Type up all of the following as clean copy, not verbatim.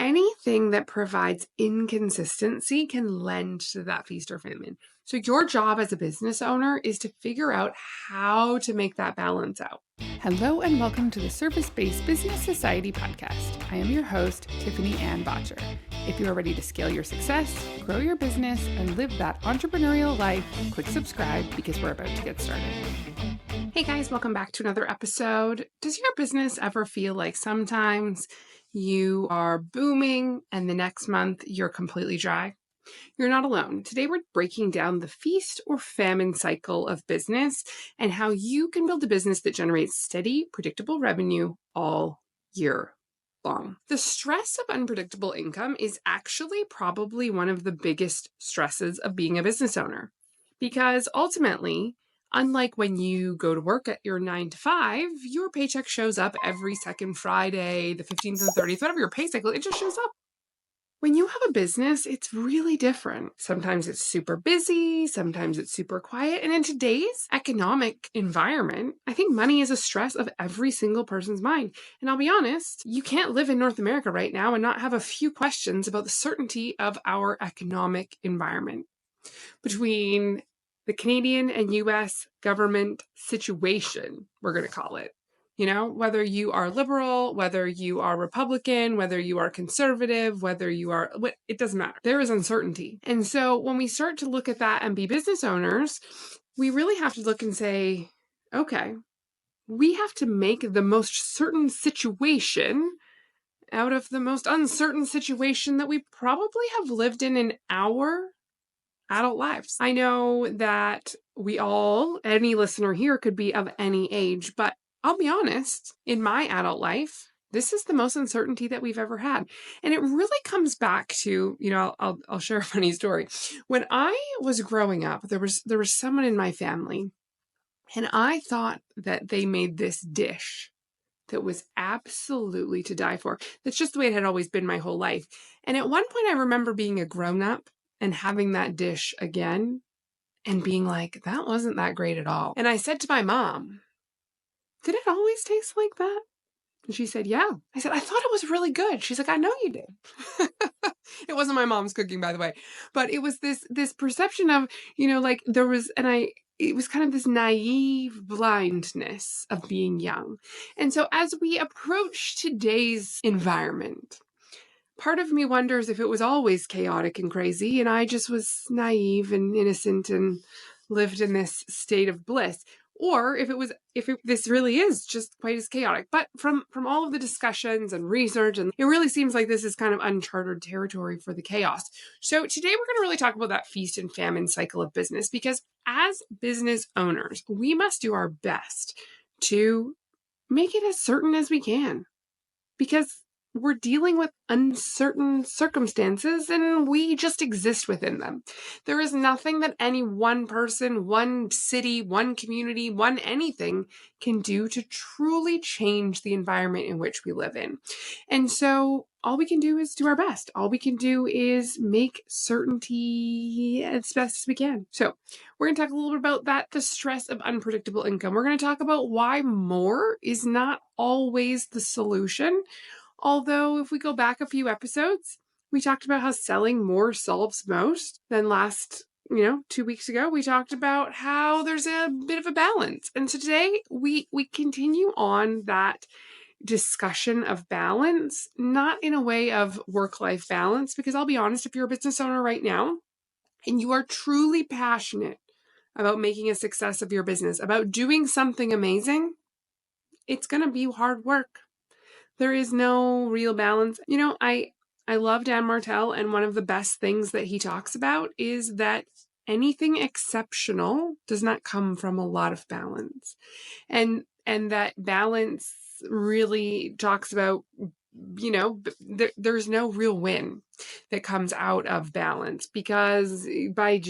anything that provides inconsistency can lend to that feast or famine. So your job as a business owner is to figure out how to make that balance out. Hello and welcome to the Service-Based Business Society podcast. I am your host, Tiffany-Ann Bottcher. If you are ready to scale your success, grow your business, and live that entrepreneurial life, click subscribe because we're about to get started. Hey guys, welcome back to another episode. Does your business ever feel like sometimes you are booming and the next month you're completely dry? You're not alone. Today we're breaking down the feast or famine cycle of business and how you can build a business that generates steady, predictable revenue all year long. The stress of unpredictable income is actually probably one of the biggest stresses of being a business owner, because ultimately, unlike when you go to work at your 9 to 5, your paycheck shows up every second Friday, the 15th and 30th, whatever your pay cycle, it just shows up. When you have a business, it's really different. Sometimes it's super busy, sometimes it's super quiet. And in today's economic environment, I think money is a stress of every single person's mind. And I'll be honest, you can't live in North America right now and not have a few questions about the certainty of our economic environment. Between the Canadian and US government situation, we're going to call it. You know, whether you are liberal, whether you are Republican, whether you are conservative, whether you are, it doesn't matter. There is uncertainty. And so when we start to look at that and be business owners, we really have to look and say, okay, we have to make the most certain situation out of the most uncertain situation that we probably have lived in our adult lives. I know that we all, any listener here could be of any age, but I'll be honest, in my adult life, this is the most uncertainty that we've ever had. And it really comes back to, I'll share a funny story. When I was growing up, there was someone in my family, and I thought that they made this dish that was absolutely to die for. That's just the way it had always been my whole life. And at one point I remember being a grown-up and having that dish again and being like, that wasn't that great at all. And I said to my mom, did it always taste like that? And she said, yeah. I said, I thought it was really good. She's like, I know you did. It wasn't my mom's cooking, by the way, but it was this perception of, it was kind of this naive blindness of being young. And so as we approach today's environment, part of me wonders if it was always chaotic and crazy and I just was naive and innocent and lived in this state of bliss. Or this really is just quite as chaotic. But from all of the discussions and research, and it really seems like this is kind of uncharted territory for the chaos. So today we're going to really talk about that feast and famine cycle of business, because as business owners, we must do our best to make it as certain as we can, because we're dealing with uncertain circumstances and we just exist within them. There is nothing that any one person, one city, one community, one anything can do to truly change the environment in which we live in. And so all we can do is do our best. All we can do is make certainty as best as we can. So we're going to talk a little bit about that, the stress of unpredictable income. We're going to talk about why more is not always the solution. Although if we go back a few episodes, we talked about how selling more solves most. Then 2 weeks ago, we talked about how there's a bit of a balance. And so today we continue on that discussion of balance, not in a way of work-life balance, because I'll be honest, if you're a business owner right now and you are truly passionate about making a success of your business, about doing something amazing, it's going to be hard work. There is no real balance. I love Dan Martell, and one of the best things that he talks about is that anything exceptional does not come from a lot of balance. And that balance really talks about, there's no real win that comes out of balance, because by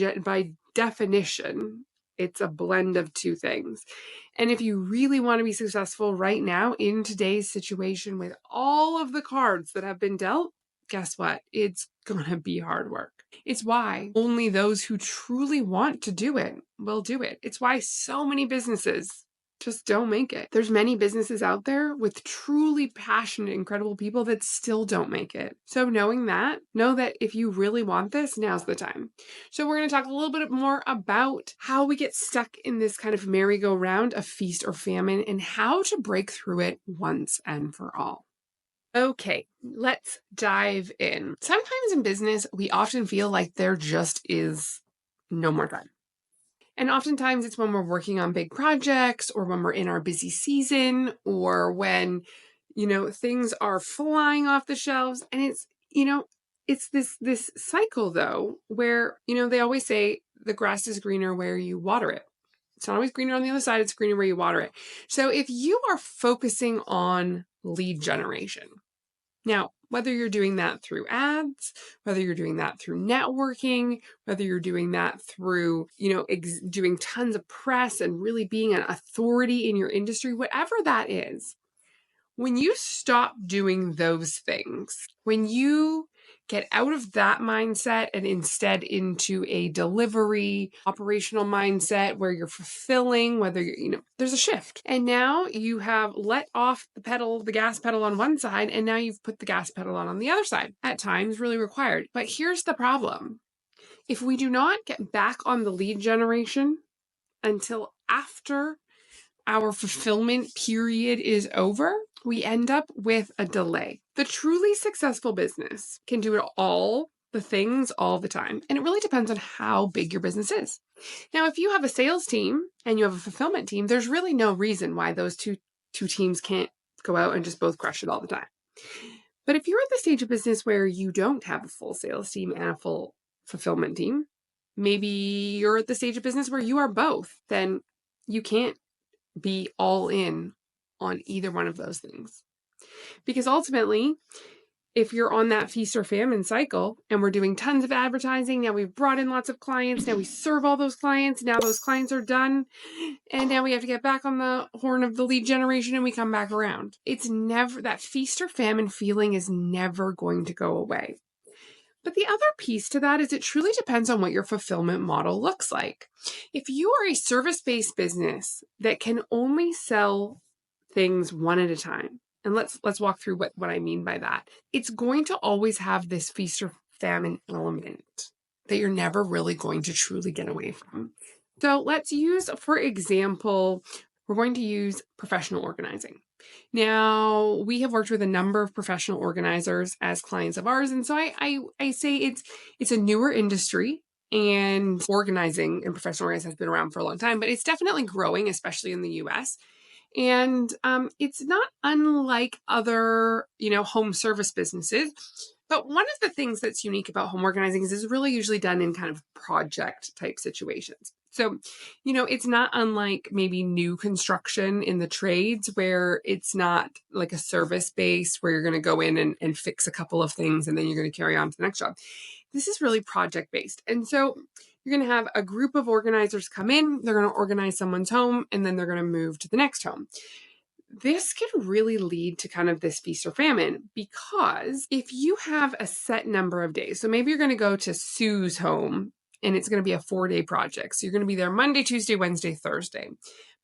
definition, it's a blend of two things. And if you really want to be successful right now in today's situation with all of the cards that have been dealt, guess what? It's going to be hard work. It's why only those who truly want to do it will do it. It's why so many businesses just don't make it. There's many businesses out there with truly passionate, incredible people that still don't make it. So knowing that, know that if you really want this, now's the time. So we're going to talk a little bit more about how we get stuck in this kind of merry-go-round of feast or famine and how to break through it once and for all. Okay, let's dive in. Sometimes in business, we often feel like there just is no more time. And oftentimes it's when we're working on big projects or when we're in our busy season or when, things are flying off the shelves. And it's this cycle though, where, they always say the grass is greener where you water it. It's not always greener on the other side. It's greener where you water it. So if you are focusing on lead generation, now, whether you're doing that through ads, whether you're doing that through networking, whether you're doing that through, doing tons of press and really being an authority in your industry, whatever that is, when you stop doing those things, when you get out of that mindset and instead into a delivery operational mindset where you're fulfilling, whether there's a shift. And now you have let off the gas pedal on one side, and now you've put the gas pedal on the other side. At times really required. But here's the problem. If we do not get back on the lead generation until after our fulfillment period is over, we end up with a delay. The truly successful business can do it all the things all the time. And it really depends on how big your business is. Now, if you have a sales team and you have a fulfillment team, there's really no reason why those two teams can't go out and just both crush it all the time. But if you're at the stage of business where you don't have a full sales team and a full fulfillment team, maybe you're at the stage of business where you are both, then you can't be all in on either one of those things. Because ultimately, if you're on that feast or famine cycle and we're doing tons of advertising, now we've brought in lots of clients, now we serve all those clients, now those clients are done, and now we have to get back on the horn of the lead generation and we come back around. It's never, that feast or famine feeling is never going to go away. But the other piece to that is it truly depends on what your fulfillment model looks like. If you are a service-based business that can only sell things one at a time, and let's walk through what I mean by that. It's going to always have this feast or famine element that you're never really going to truly get away from. So let's use, for example, we're going to use professional organizing. Now, we have worked with a number of professional organizers as clients of ours. And so I say it's a newer industry, and organizing and professional organizing has been around for a long time, but it's definitely growing, especially in the US. And it's not unlike other, home service businesses. But one of the things that's unique about home organizing is it's really usually done in kind of project type situations. So, it's not unlike maybe new construction in the trades where it's not like a service base where you're going to go in and fix a couple of things and then you're going to carry on to the next job. This is really project based. And so you're going to have a group of organizers come in, they're going to organize someone's home, and then they're going to move to the next home. This can really lead to kind of this feast or famine because if you have a set number of days, so maybe you're going to go to Sue's home and it's going to be a 4-day project. So you're going to be there Monday, Tuesday, Wednesday, Thursday.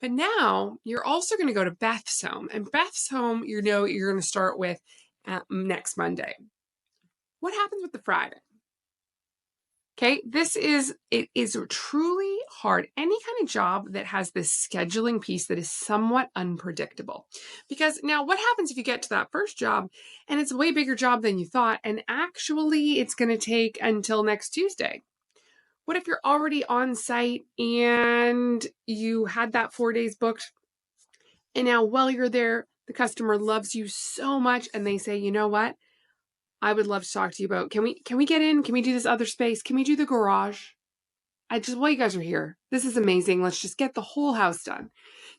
But now you're also going to go to Beth's home, and Beth's home, you're going to start with next Monday. What happens with the Friday? Okay, it is truly hard. Any kind of job that has this scheduling piece that is somewhat unpredictable. Because now what happens if you get to that first job and it's a way bigger job than you thought, and actually it's going to take until next Tuesday? What if you're already on site and you had that 4 days booked, and now while you're there, the customer loves you so much and they say, you know what? I would love to talk to you about, can we get in? Can we do this other space? Can we do the garage? While you guys are here, this is amazing. Let's just get the whole house done.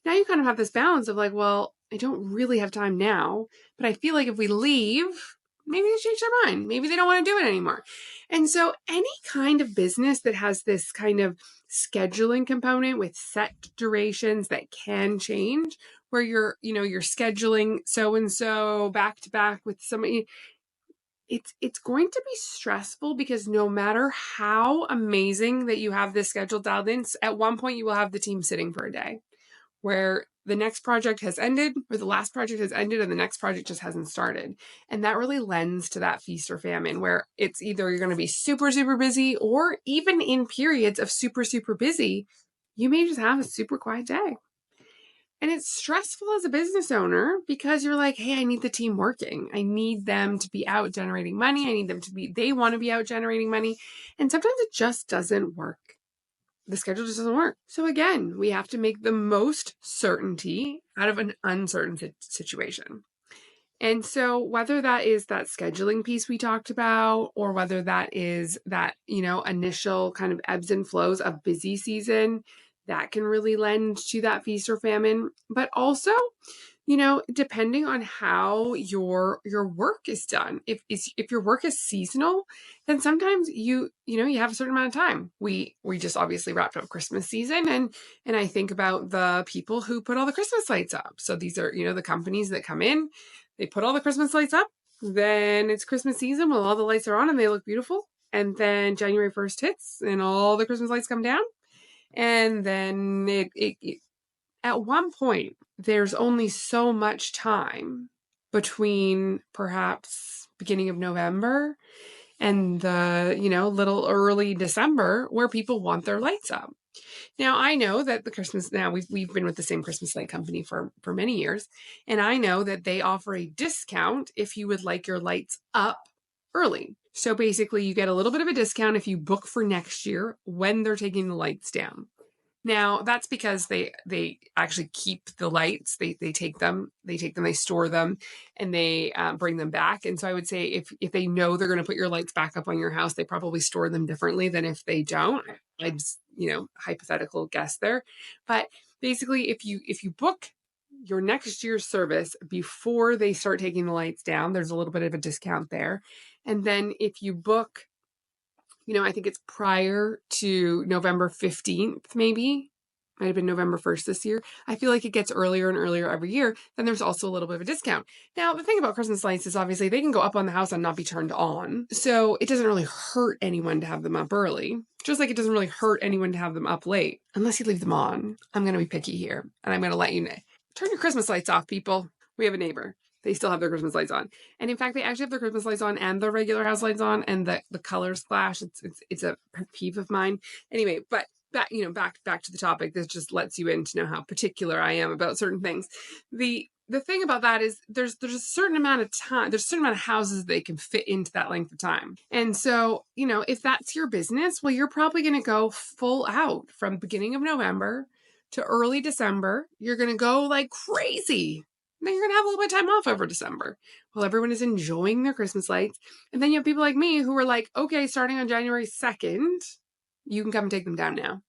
Now you kind of have this balance of like, well, I don't really have time now, but I feel like if we leave, maybe they change their mind. Maybe they don't want to do it anymore. And so any kind of business that has this kind of scheduling component with set durations that can change, where you're scheduling so-and-so back to back with somebody, it's going to be stressful because no matter how amazing that you have this schedule dialed in, at one point you will have the team sitting for a day where the next project has ended or the last project has ended and the next project just hasn't started. And that really lends to that feast or famine where it's either you're going to be super, super busy, or even in periods of super, super busy, you may just have a super quiet day. And it's stressful as a business owner because you're like, hey, I need the team working. I need them to be out generating money. I need them to be, they want to be out generating money. And sometimes it just doesn't work. The schedule just doesn't work. So again, we have to make the most certainty out of an uncertain situation. And so whether that is that scheduling piece we talked about, or whether that is that, initial kind of ebbs and flows of busy season, that can really lend to that feast or famine. But also, depending on how your work is done. If your work is seasonal, then sometimes you have a certain amount of time. We just obviously wrapped up Christmas season, and I think about the people who put all the Christmas lights up. So these are, the companies that come in, they put all the Christmas lights up, then it's Christmas season when all the lights are on and they look beautiful. And then January 1st hits and all the Christmas lights come down. And then it at one point, there's only so much time between perhaps beginning of November and the, little early December where people want their lights up. Now, I know that we've been with the same Christmas light company for many years, and I know that they offer a discount if you would like your lights up early. So basically, you get a little bit of a discount if you book for next year when they're taking the lights down. Now, that's because they actually keep the lights. They take them, they store them, and they bring them back. And so I would say if they know they're going to put your lights back up on your house, they probably store them differently than if they don't. I just, hypothetical guess there. But basically, if you book your next year's service before they start taking the lights down, there's a little bit of a discount there. And then if you book, I think it's prior to November 15th, maybe. Might have been November 1st this year. I feel like it gets earlier and earlier every year. Then there's also a little bit of a discount. Now, the thing about Christmas lights is obviously they can go up on the house and not be turned on. So it doesn't really hurt anyone to have them up early. Just like it doesn't really hurt anyone to have them up late. Unless you leave them on. I'm going to be picky here. And I'm going to let you know. Turn your Christmas lights off, people. We have a neighbor. They still have their Christmas lights on. And in fact, they actually have their Christmas lights on and their regular house lights on, and the colors clash. It's a pet peeve of mine. Anyway, but back to the topic. This just lets you in to know how particular I am about certain things. The thing about that is there's a certain amount of time, there's a certain amount of houses they can fit into that length of time. And so, if that's your business, well, you're probably going to go full out from beginning of November to early December. You're going to go like crazy. Then you're going to have a little bit of time off over December while everyone is enjoying their Christmas lights. And then you have people like me who are like, okay, starting on January 2nd, you can come and take them down now.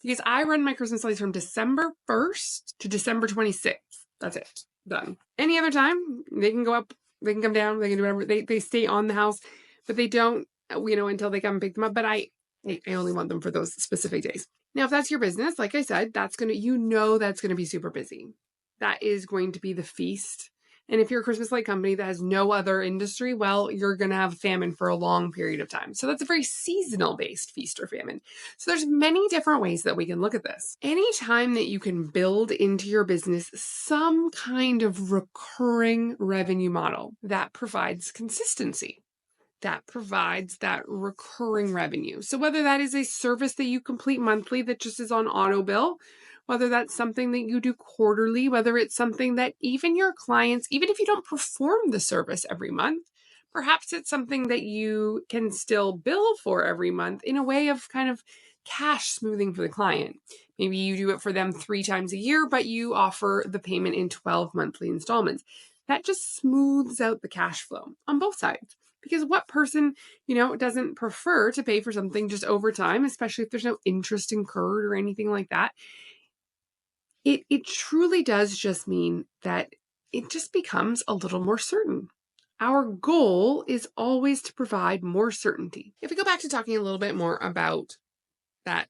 Because I run my Christmas lights from December 1st to December 26th. That's it. Done. Any other time, they can go up, they can come down, they can do whatever. They stay on the house, but they don't, until they come and pick them up. But I only want them for those specific days. Now, if that's your business, like I said, that's going to be super busy. That is going to be the feast. And if you're a Christmas light company that has no other industry, well, you're going to have famine for a long period of time. So that's a very seasonal based feast or famine. So there's many different ways that we can look at this. Anytime that you can build into your business some kind of recurring revenue model that provides consistency, that provides that recurring revenue. So whether that is a service that you complete monthly that just is on auto bill, whether that's something that you do quarterly, whether it's something that even your clients, even if you don't perform the service every month, perhaps it's something that you can still bill for every month in a way of kind of cash smoothing for the client. Maybe you do it for them 3 times a year, but you offer the payment in 12 monthly installments. That just smooths out the cash flow on both sides. Because what person, doesn't prefer to pay for something just over time, especially if there's no interest incurred or anything like that? It truly does just mean that it just becomes a little more certain. Our goal is always to provide more certainty. If we go back to talking a little bit more about that,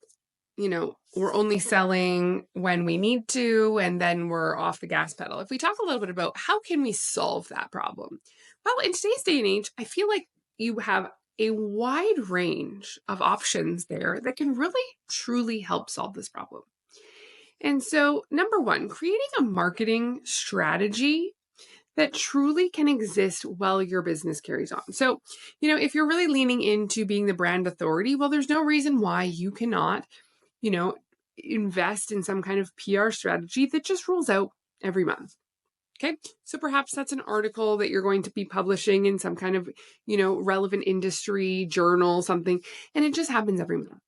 we're only selling when we need to, and then we're off the gas pedal. If we talk a little bit about how can we solve that problem? Well, in today's day and age, I feel like you have a wide range of options there that can really, truly help solve this problem. And so, number one, creating a marketing strategy that truly can exist while your business carries on. So, if you're really leaning into being the brand authority, well, there's no reason why you cannot, you know, invest in some kind of PR strategy that just rolls out every month. Okay. So perhaps that's an article that you're going to be publishing in some kind of, relevant industry journal, something, and it just happens every month.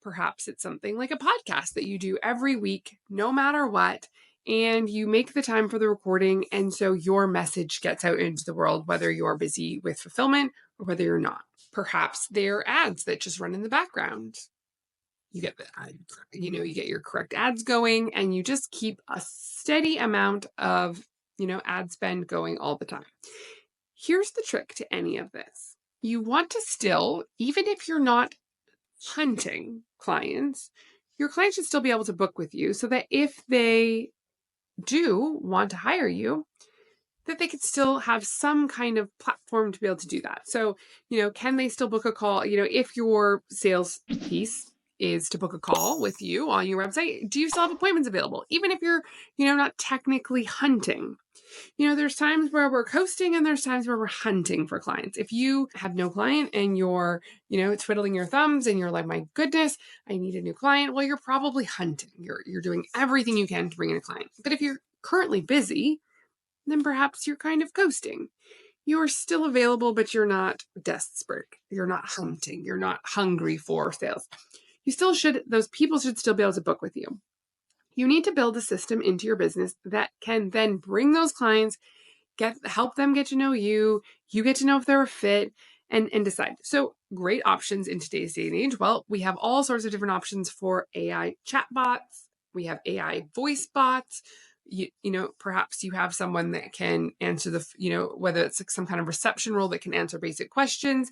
Perhaps it's something like a podcast that you do every week, no matter what, and you make the time for the recording. And so your message gets out into the world, whether you're busy with fulfillment or whether you're not. Perhaps they're ads that just run in the background. You get you get your correct ads going, and you just keep a steady amount of, ad spend going all the time. Here's the trick to any of this. You want to still, even if you're not hunting clients, your clients should still be able to book with you so that if they do want to hire you, that they could still have some kind of platform to be able to do that. So, can they still book a call? If your sales piece is to book a call with you on your website, do you still have appointments available? Even if you're, not technically hunting. There's times where we're coasting and there's times where we're hunting for clients. If you have no client and you're, twiddling your thumbs and you're like, my goodness, I need a new client. Well, you're probably hunting. You're doing everything you can to bring in a client. But if you're currently busy, then perhaps you're kind of coasting. You're still available, but you're not desperate. You're not hunting. You're not hungry for sales. Those people should still be able to book with you. You need to build a system into your business that can then bring those clients, help them get to know you. You get to know if they're a fit and decide. So great options in today's day and age. Well, we have all sorts of different options for AI chatbots. We have AI voice bots. Perhaps you have someone that can answer whether it's some kind of reception role that can answer basic questions.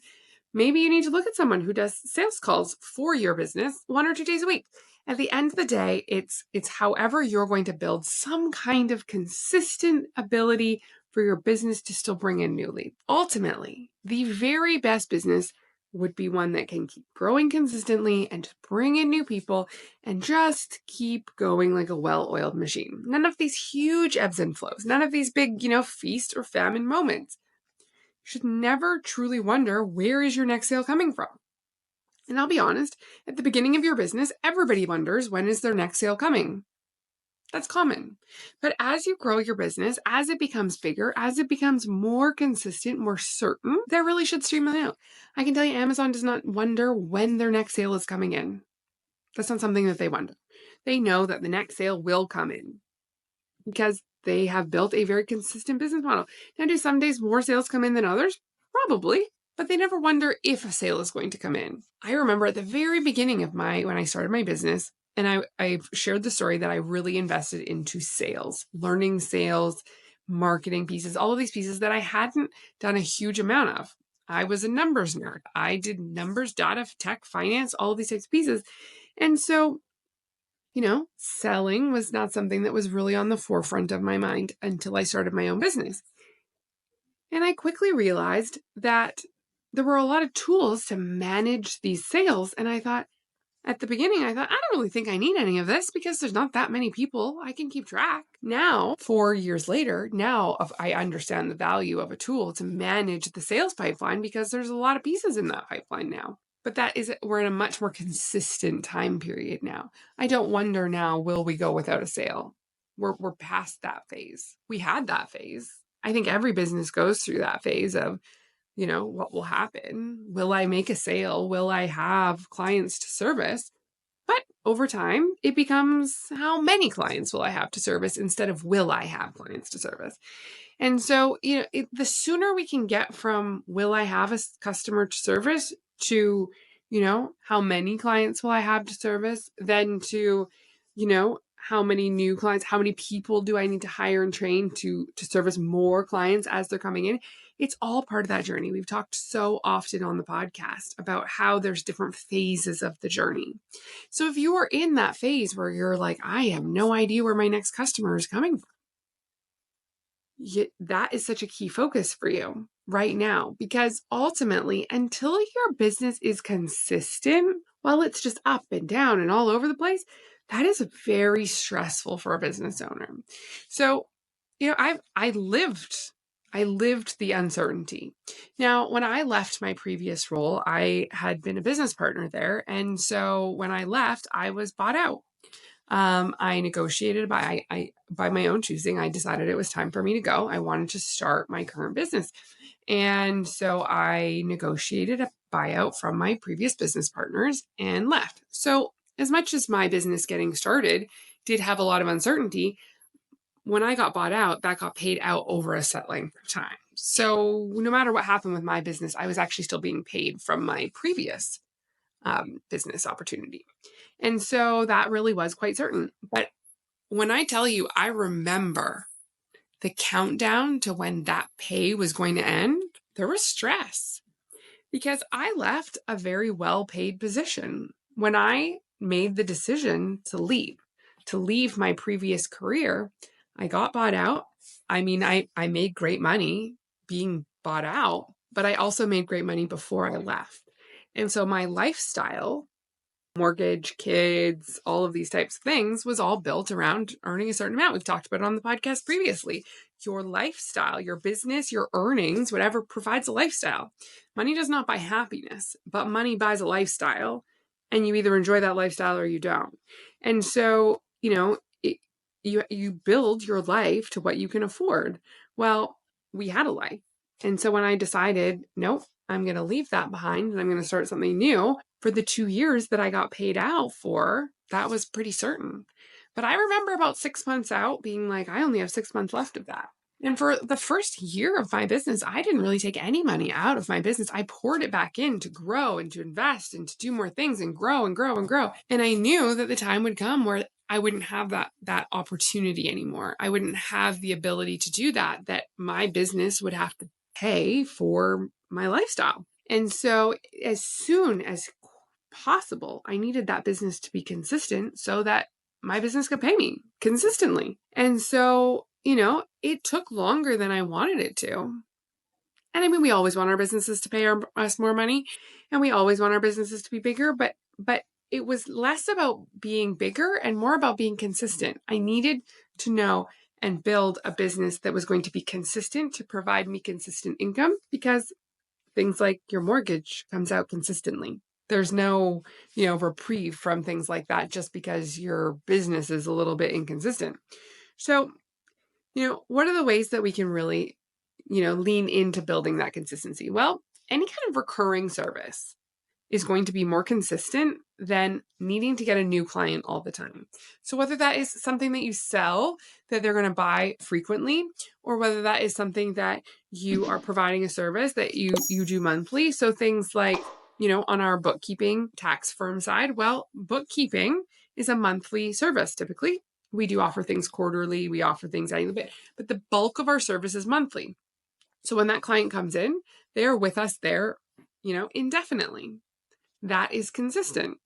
Maybe you need to look at someone who does sales calls for your business 1 or 2 days a week. At the end of the day, it's however you're going to build some kind of consistent ability for your business to still bring in new leads. Ultimately, the very best business would be one that can keep growing consistently and just bring in new people and just keep going like a well-oiled machine. None of these huge ebbs and flows, none of these big, feast or famine moments. You should never truly wonder, where is your next sale coming from? And I'll be honest, at the beginning of your business, everybody wonders, when is their next sale coming? That's common. But as you grow your business, as it becomes bigger, as it becomes more consistent, more certain, that really should streamline out. I can tell you, Amazon does not wonder when their next sale is coming in. That's not something that they wonder. They know that the next sale will come in because they have built a very consistent business model. Now, do some days more sales come in than others? Probably. But they never wonder if a sale is going to come in. I remember at the very beginning of when I started my business, and I've shared the story that I really invested into sales, learning sales, marketing pieces, all of these pieces that I hadn't done a huge amount of. I was a numbers nerd. I did numbers, data, tech, finance, all of these types of pieces. And so, selling was not something that was really on the forefront of my mind until I started my own business. And I quickly realized that there were a lot of tools to manage these sales. And at the beginning, I don't really think I need any of this because there's not that many people I can keep track. Now, 4 years later, I understand the value of a tool to manage the sales pipeline because there's a lot of pieces in that pipeline now. But we're in a much more consistent time period now. I don't wonder now, will we go without a sale? We're past that phase. We had that phase. I think every business goes through that phase of, what will happen? Will I make a sale? Will I have clients to service? But over time, it becomes, how many clients will I have to service instead of will I have clients to service? And so, the sooner we can get from will I have a customer to service to, how many clients will I have to service, then to, how many new clients, how many people do I need to hire and train to service more clients as they're coming in? It's all part of that journey. We've talked so often on the podcast about how there's different phases of the journey. So if you are in that phase where you're like, I have no idea where my next customer is coming from, that is such a key focus for you right now, because ultimately, until your business is consistent, while it's just up and down and all over the place, That is very stressful for a business owner. So, I lived the uncertainty. Now, when I left my previous role, I had been a business partner there. And so when I left, I was bought out. I negotiated by my own choosing. I decided it was time for me to go. I wanted to start my current business. And so I negotiated a buyout from my previous business partners and left. So as much as my business getting started did have a lot of uncertainty, when I got bought out, that got paid out over a set length of time. So no matter what happened with my business, I was actually still being paid from my previous business opportunity. And so that really was quite certain. But when I tell you, I remember the countdown to when that pay was going to end, there was stress because I left a very well-paid position. When I made the decision to leave my previous career, I got bought out. I mean, I made great money being bought out, but I also made great money before I left. And so my lifestyle, mortgage, kids, all of these types of things was all built around earning a certain amount. We've talked about it on the podcast previously. Your lifestyle, your business, your earnings, whatever provides a lifestyle. Money does not buy happiness, but money buys a lifestyle, and you either enjoy that lifestyle or you don't. And so, you build your life to what you can afford. Well, we had a life. And so when I decided, nope, I'm going to leave that behind and I'm going to start something new, for the 2 years that I got paid out for, that was pretty certain. But I remember about 6 months out being like, I only have 6 months left of that. And for the first year of my business, I didn't really take any money out of my business. I poured it back in to grow and to invest and to do more things and grow and grow and grow. And I knew that the time would come where I wouldn't have that opportunity anymore. I wouldn't have the ability to do that my business would have to pay for my lifestyle. And so as soon as possible, I needed that business to be consistent so that my business could pay me consistently. And so, it took longer than I wanted it to. And I mean, we always want our businesses to pay us more money, and we always want our businesses to be bigger, but it was less about being bigger and more about being consistent. I needed to know and build a business that was going to be consistent to provide me consistent income, because things like your mortgage comes out consistently. There's no, reprieve from things like that just because your business is a little bit inconsistent. So, what are the ways that we can really, lean into building that consistency? Well, any kind of recurring service is going to be more consistent than needing to get a new client all the time. So whether that is something that you sell that they're going to buy frequently, or whether that is something that you are providing a service that you do monthly. So things like, on our bookkeeping tax firm side, well, bookkeeping is a monthly service typically. We do offer things quarterly, we offer things annually, but the bulk of our service is monthly. So when that client comes in, they are with us there, indefinitely. That is consistent.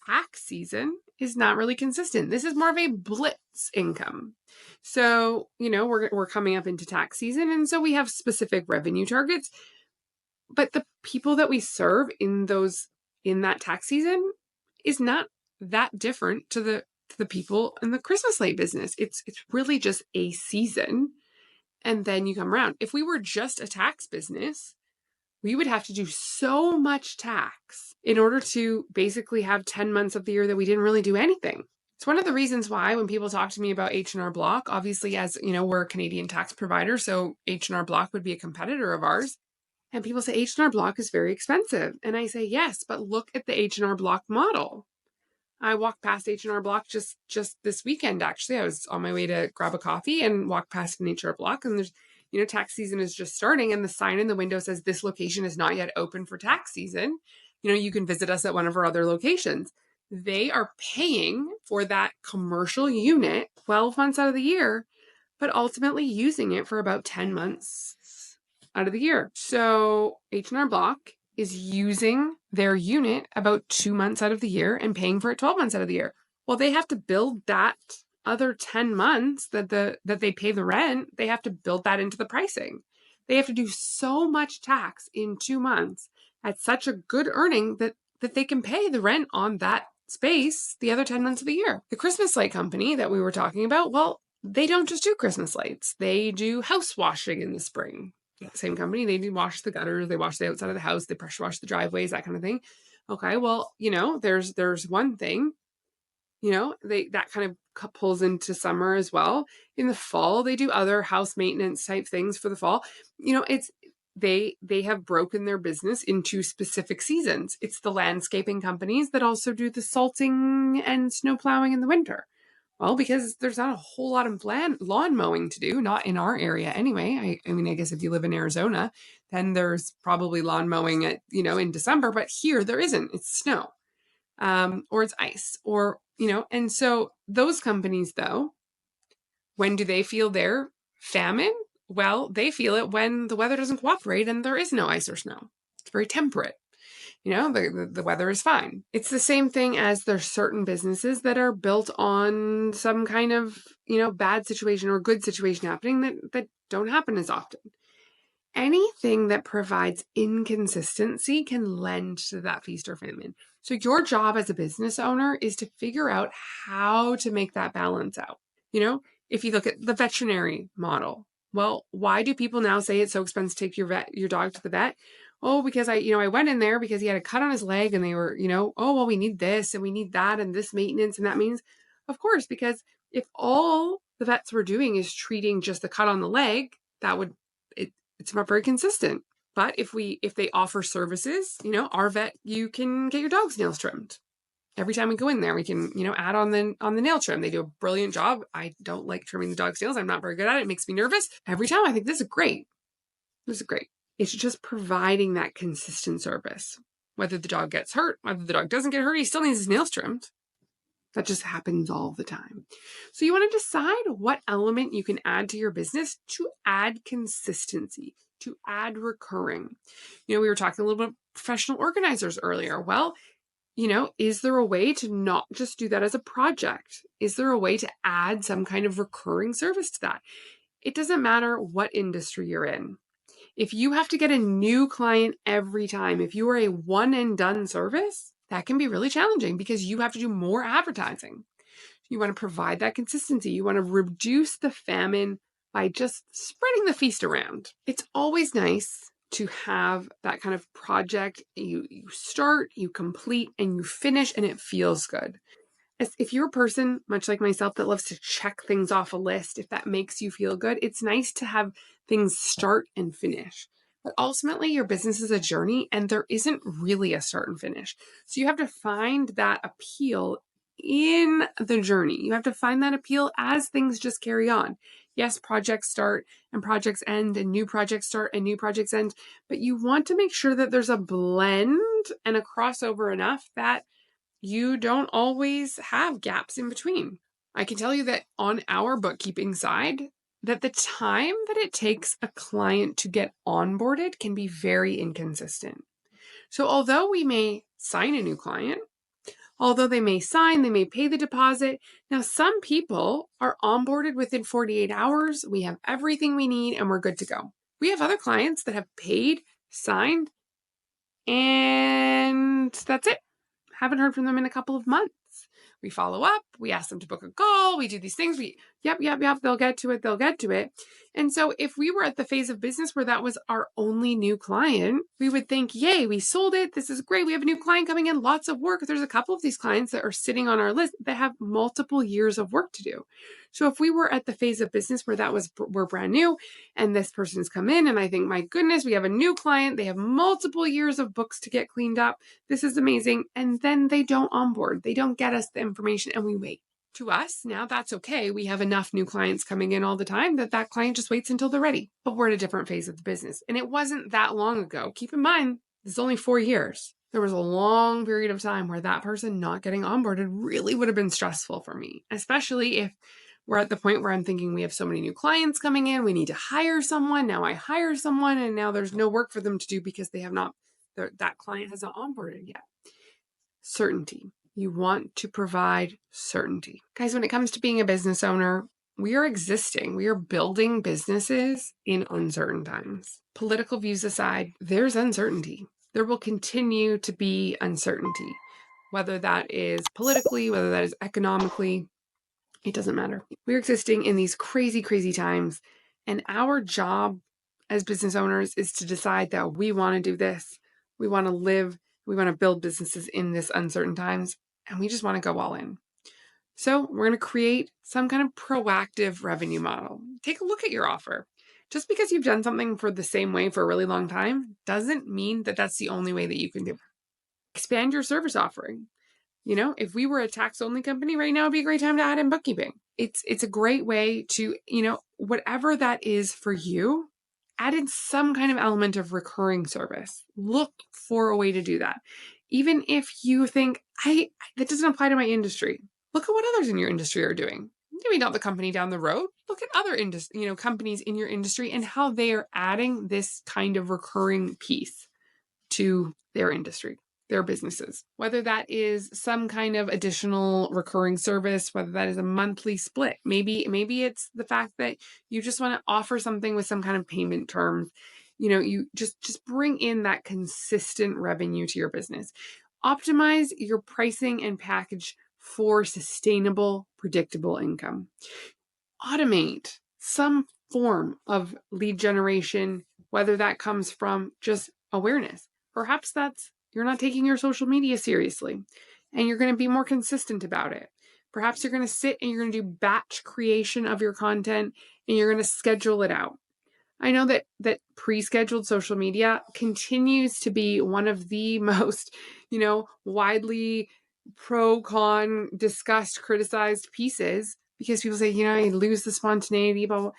Tax season is not really consistent. This is more of a blitz income. So, we're coming up into tax season, and so we have specific revenue targets. But the people that we serve in that tax season is not that different to the people in the Christmas light business. It's really just a season, and then you come around. If we were just a tax business, we would have to do so much tax in order to basically have 10 months of the year that we didn't really do anything. It's one of the reasons why when people talk to me about H&R Block, obviously, as we're a Canadian tax provider, so H&R Block would be a competitor of ours. And people say H&R Block is very expensive. And I say, yes, but look at the H&R Block model. I walked past H&R Block just this weekend, actually. I was on my way to grab a coffee and walked past an H&R Block, and there's tax season is just starting, and the sign in the window says this location is not yet open for tax season. You can visit us at one of our other locations. They are paying for that commercial unit 12 months out of the year, but ultimately using it for about 10 months out of the year. So H&R Block is using their unit about 2 months out of the year and paying for it 12 months out of the year. Well, they have to build that other 10 months that they pay the rent. They have to build that into the pricing. They have to do so much tax in 2 months at such a good earning that they can pay the rent on that space the other 10 months of the year. The Christmas light company that we were talking about, well, they don't just do Christmas lights. They do house washing in the spring. Same company, they do wash the gutters, they wash the outside of the house, they pressure wash the driveways, that kind of thing. Okay, well, there's one thing, that kind of pulls into summer as well. In the fall, they do other house maintenance type things for the fall. It's they have broken their business into specific seasons. It's the landscaping companies that also do the salting and snow plowing in the winter. Well, because there's not a whole lot of lawn mowing to do, not in our area anyway. I mean, I guess if you live in Arizona, then there's probably lawn mowing in December, but here there isn't. It's snow, or it's ice, and so those companies, though, when do they feel their famine? Well, they feel it when the weather doesn't cooperate and there is no ice or snow. It's very temperate. The weather is fine. It's the same thing as there's certain businesses that are built on some kind of, bad situation or good situation happening that don't happen as often. Anything that provides inconsistency can lend to that feast or famine. So your job as a business owner is to figure out how to make that balance out. If you look at the veterinary model, well, why do people now say it's so expensive to take your dog to the vet? Oh, because I went in there because he had a cut on his leg and they were, oh, well, we need this and we need that and this maintenance. And that means, of course, because if all the vets were doing is treating just the cut on the leg, it's not very consistent. But if they offer services, our vet, you can get your dog's nails trimmed. Every time we go in there, we can, add on the nail trim. They do a brilliant job. I don't like trimming the dog's nails. I'm not very good at it. It makes me nervous. Every time I think this is great. This is great. It's just providing that consistent service. Whether the dog gets hurt, whether the dog doesn't get hurt, he still needs his nails trimmed. That just happens all the time. So you want to decide what element you can add to your business to add consistency, to add recurring. We were talking a little bit about professional organizers earlier. Well, is there a way to not just do that as a project? Is there a way to add some kind of recurring service to that? It doesn't matter what industry you're in. If you have to get a new client every time, if you are a one and done service, that can be really challenging because you have to do more advertising. You want to provide that consistency. You want to reduce the famine by just spreading the feast around. It's always nice to have that kind of project. You start, you complete, and you finish, and it feels good. If you're a person, much like myself, that loves to check things off a list, if that makes you feel good, it's nice to have things start and finish. But ultimately, your business is a journey, and there isn't really a start and finish. So you have to find that appeal in the journey. You have to find that appeal as things just carry on. Yes, projects start and projects end, and new projects start and new projects end, but you want to make sure that there's a blend and a crossover enough that you don't always have gaps in between. I can tell you that on our bookkeeping side, that the time that it takes a client to get onboarded can be very inconsistent. So although we may sign a new client, although they may pay the deposit. Now, some people are onboarded within 48 hours. We have everything we need and we're good to go. We have other clients that have paid, signed, and that's it. Haven't heard from them in a couple of months. We follow up. We ask them to book a call. We do these things. Yep. They'll get to it. And so if we were at the phase of business where that was our only new client, we would think, yay, we sold it. This is great. We have a new client coming in, lots of work. There's a couple of these clients that are sitting on our list that have multiple years of work to do. So if we were at the phase of business where we're brand new and this person's come in and I think, my goodness, we have a new client. They have multiple years of books to get cleaned up. This is amazing. And then they don't onboard. They don't get us the information and we wait. To us, now that's okay. We have enough new clients coming in all the time that client just waits until they're ready. But we're at a different phase of the business. And it wasn't that long ago. Keep in mind, this is only 4 years. There was a long period of time where that person not getting onboarded really would have been stressful for me, especially if we're at the point where I'm thinking we have so many new clients coming in. We need to hire someone. Now I hire someone and now there's no work for them to do because that client has not onboarded yet. Certainty. You want to provide certainty. Guys, when it comes to being a business owner, we are building businesses in uncertain times. Political views aside, there's uncertainty. There will continue to be uncertainty. whether that is politically, whether that is economically, it doesn't matter. We're existing in these crazy, crazy times, and our job as business owners is to decide that we want to do this. We want to live, we want to build businesses in this uncertain times, and we just want to go all in. So we're going to create some kind of proactive revenue model. Take a look at your offer. Just because you've done something for the same way for a really long time doesn't mean that that's the only way that you can do it. Expand your service offering. If we were a tax-only company right now, it'd be a great time to add in bookkeeping. It's a great way to, whatever that is for you, add in some kind of element of recurring service. Look for a way to do that. Even if you think, that doesn't apply to my industry, look at what others in your industry are doing. Maybe not the company down the road. Look at other companies in your industry and how they are adding this kind of recurring piece to their industry, their businesses. Whether that is some kind of additional recurring service, whether that is a monthly split. Maybe it's the fact that you just want to offer something with some kind of payment terms. You just bring in that consistent revenue to your business. Optimize your pricing and package for sustainable, predictable income. Automate some form of lead generation, whether that comes from just awareness. Perhaps that's you're not taking your social media seriously and you're going to be more consistent about it. Perhaps you're going to sit and you're going to do batch creation of your content and you're going to schedule it out. I know that pre-scheduled social media continues to be one of the most, widely pro-con discussed, criticized pieces because people say, you lose the spontaneity, blah, blah.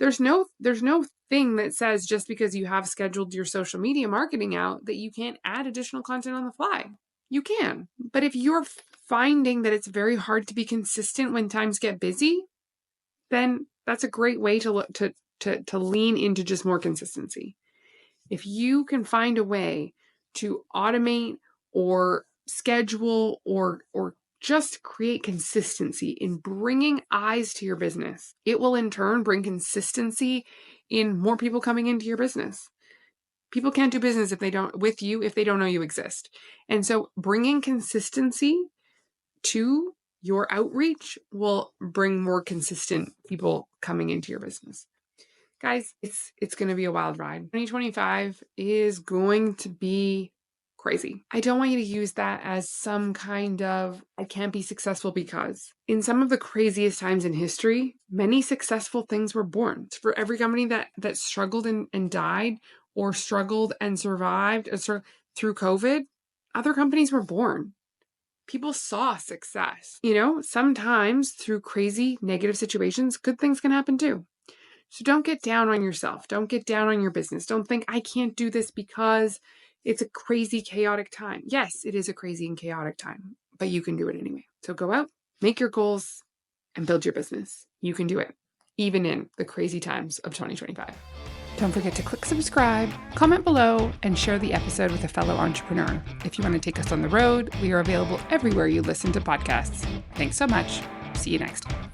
There's no thing that says just because you have scheduled your social media marketing out that you can't add additional content on the fly. You can. But if you're finding that it's very hard to be consistent when times get busy, then that's a great way to look to lean into just more consistency. If you can find a way to automate or schedule or just create consistency in bringing eyes to your business, it will in turn bring consistency in more people coming into your business. People can't do business if they don't know you exist. And so bringing consistency to your outreach will bring more consistent people coming into your business. Guys, it's going to be a wild ride. 2025 is going to be crazy. I don't want you to use that as some kind of, I can't be successful because. In some of the craziest times in history, many successful things were born. For every company that struggled and died or struggled and survived through COVID, other companies were born. People saw success. Sometimes through crazy negative situations, good things can happen too. So don't get down on yourself. Don't get down on your business. Don't think I can't do this because it's a crazy, chaotic time. Yes, it is a crazy and chaotic time, but you can do it anyway. So go out, make your goals, and build your business. You can do it, even in the crazy times of 2025. Don't forget to click subscribe, comment below, and share the episode with a fellow entrepreneur. If you want to take us on the road, we are available everywhere you listen to podcasts. Thanks so much. See you next time.